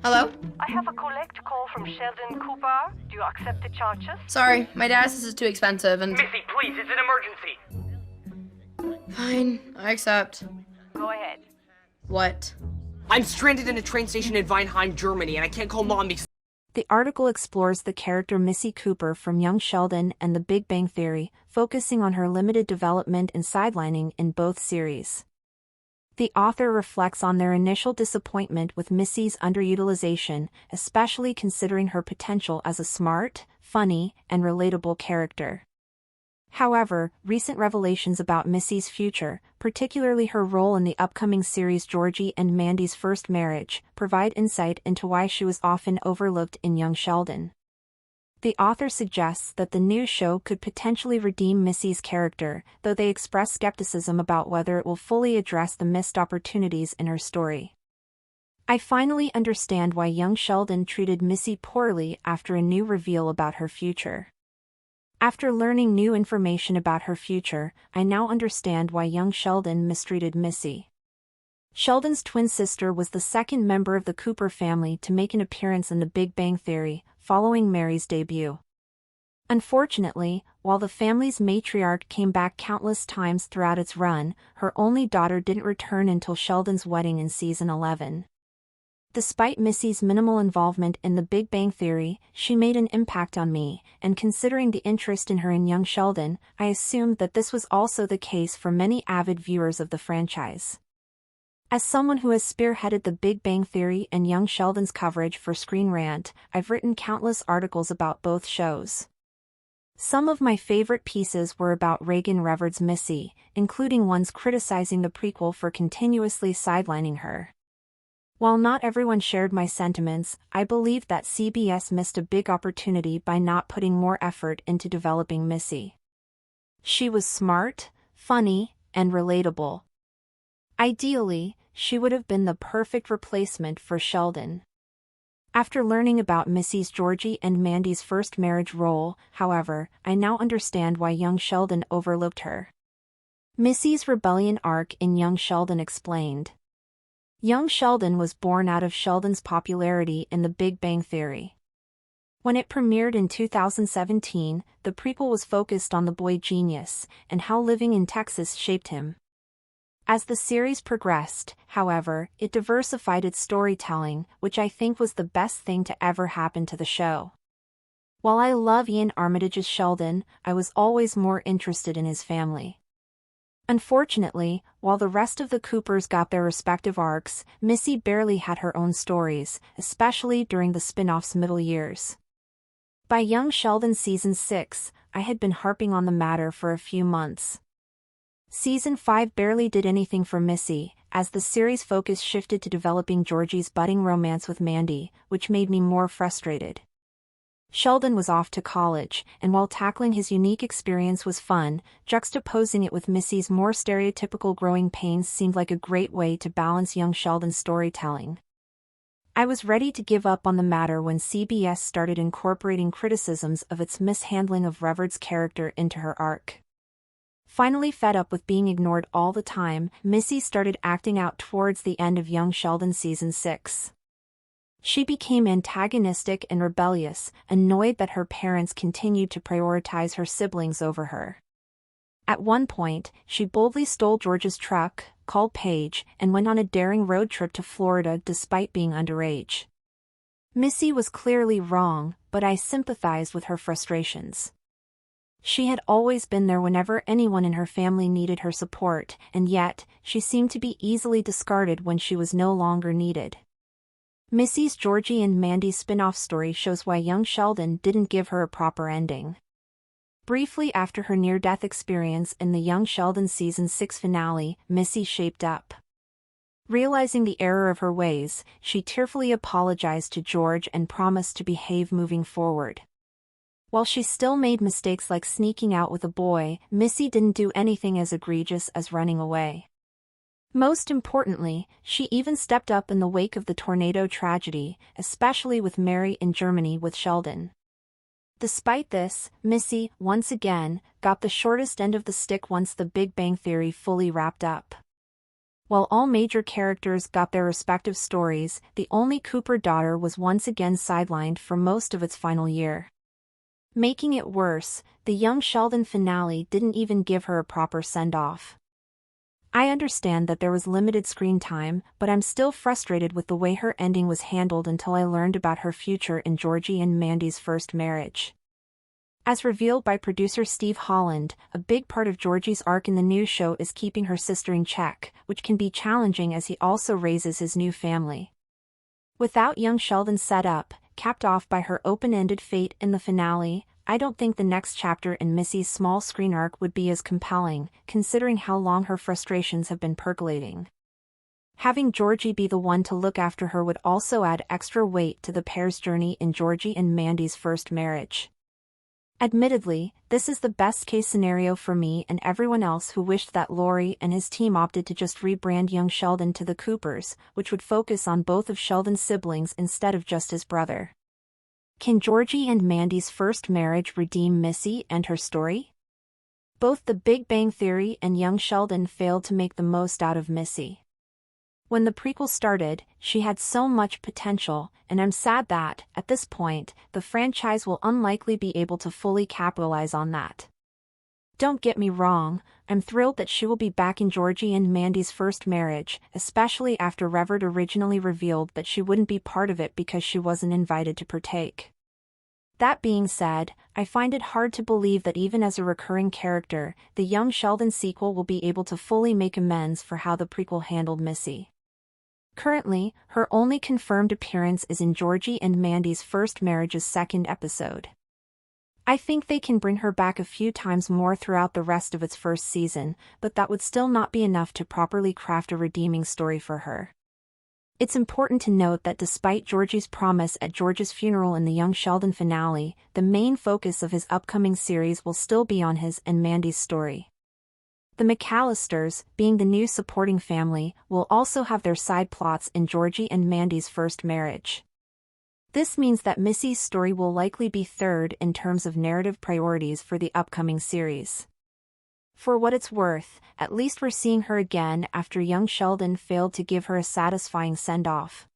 Hello? I have a collect call from Sheldon Cooper. Do you accept the charges? Sorry, my dad's is too expensive and... Missy, please, it's an emergency. Fine, I accept. Go ahead. What? I'm stranded in a train station in Weinheim, Germany, and I can't call Mom because... The article explores the character Missy Cooper from Young Sheldon and The Big Bang Theory, focusing on her limited development and sidelining in both series. The author reflects on their initial disappointment with Missy's underutilization, especially considering her potential as a smart, funny, and relatable character. However, recent revelations about Missy's future, particularly her role in the upcoming series Georgie and Mandy's First Marriage, provide insight into why she was often overlooked in Young Sheldon. The author suggests that the new show could potentially redeem Missy's character, though they express skepticism about whether it will fully address the missed opportunities in her story. I finally understand why Young Sheldon treated Missy poorly after a new reveal about her future. After learning new information about her future, I now understand why Young Sheldon mistreated Missy. Sheldon's twin sister was the second member of the Cooper family to make an appearance in The Big Bang Theory, following Mary's debut. Unfortunately, while the family's matriarch came back countless times throughout its run, her only daughter didn't return until Sheldon's wedding in season 11. Despite Missy's minimal involvement in The Big Bang Theory, she made an impact on me, and considering the interest in her in Young Sheldon, I assumed that this was also the case for many avid viewers of the franchise. As someone who has spearheaded The Big Bang Theory and Young Sheldon's coverage for Screen Rant, I've written countless articles about both shows. Some of my favorite pieces were about Reagan Reverd's Missy, including ones criticizing the prequel for continuously sidelining her. While not everyone shared my sentiments, I believed that CBS missed a big opportunity by not putting more effort into developing Missy. She was smart, funny, and relatable. Ideally, she would have been the perfect replacement for Sheldon. After learning about Missy's Georgie and Mandy's First Marriage role, however, I now understand why Young Sheldon overlooked her. Missy's rebellion arc in Young Sheldon explained. Young Sheldon was born out of Sheldon's popularity in The Big Bang Theory. When it premiered in 2017, the prequel was focused on the boy genius and how living in Texas shaped him. As the series progressed, however, it diversified its storytelling, which I think was the best thing to ever happen to the show. While I love Ian Armitage's Sheldon, I was always more interested in his family. Unfortunately, while the rest of the Coopers got their respective arcs, Missy barely had her own stories, especially during the spin-off's middle years. By Young Sheldon Season 6, I had been harping on the matter for a few months. Season 5 barely did anything for Missy, as the series' focus shifted to developing Georgie's budding romance with Mandy, which made me more frustrated. Sheldon was off to college, and while tackling his unique experience was fun, juxtaposing it with Missy's more stereotypical growing pains seemed like a great way to balance Young Sheldon's storytelling. I was ready to give up on the matter when CBS started incorporating criticisms of its mishandling of Reverd's character into her arc. Finally fed up with being ignored all the time, Missy started acting out towards the end of Young Sheldon Season 6. She became antagonistic and rebellious, annoyed that her parents continued to prioritize her siblings over her. At one point, she boldly stole George's truck, called Paige, and went on a daring road trip to Florida despite being underage. Missy was clearly wrong, but I sympathized with her frustrations. She had always been there whenever anyone in her family needed her support, and yet, she seemed to be easily discarded when she was no longer needed. Missy's Georgie and Mandy spin-off story shows why Young Sheldon didn't give her a proper ending. Briefly after her near-death experience in the Young Sheldon Season 6 finale, Missy shaped up. Realizing the error of her ways, she tearfully apologized to George and promised to behave moving forward. While she still made mistakes like sneaking out with a boy, Missy didn't do anything as egregious as running away. Most importantly, she even stepped up in the wake of the tornado tragedy, especially with Mary in Germany with Sheldon. Despite this, Missy, once again, got the shortest end of the stick once The Big Bang Theory fully wrapped up. While all major characters got their respective stories, the only Cooper daughter was once again sidelined for most of its final year. Making it worse, the Young Sheldon finale didn't even give her a proper send-off. I understand that there was limited screen time, but I'm still frustrated with the way her ending was handled until I learned about her future in Georgie and Mandy's first marriage. As revealed by producer Steve Holland, a big part of Georgie's arc in the new show is keeping her sister in check, which can be challenging as he also raises his new family. Without Young Sheldon set up, capped off by her open-ended fate in the finale, I don't think the next chapter in Missy's small screen arc would be as compelling, considering how long her frustrations have been percolating. Having Georgie be the one to look after her would also add extra weight to the pair's journey in Georgie and Mandy's first marriage. Admittedly, this is the best-case scenario for me and everyone else who wished that Laurie and his team opted to just rebrand Young Sheldon to the Coopers, which would focus on both of Sheldon's siblings instead of just his brother. Can Georgie and Mandy's first marriage redeem Missy and her story? Both The Big Bang Theory and Young Sheldon failed to make the most out of Missy. When the prequel started, she had so much potential, and I'm sad that, at this point, the franchise will unlikely be able to fully capitalize on that. Don't get me wrong, I'm thrilled that she will be back in Georgie and Mandy's first marriage, especially after Revert originally revealed that she wouldn't be part of it because she wasn't invited to partake. That being said, I find it hard to believe that even as a recurring character, the Young Sheldon sequel will be able to fully make amends for how the prequel handled Missy. Currently, her only confirmed appearance is in Georgie and Mandy's first marriage's second episode. I think they can bring her back a few times more throughout the rest of its first season, but that would still not be enough to properly craft a redeeming story for her. It's important to note that despite Georgie's promise at George's funeral in the Young Sheldon finale, the main focus of his upcoming series will still be on his and Mandy's story. The McAllisters, being the new supporting family, will also have their side plots in Georgie and Mandy's first marriage. This means that Missy's story will likely be third in terms of narrative priorities for the upcoming series. For what it's worth, at least we're seeing her again after Young Sheldon failed to give her a satisfying send-off.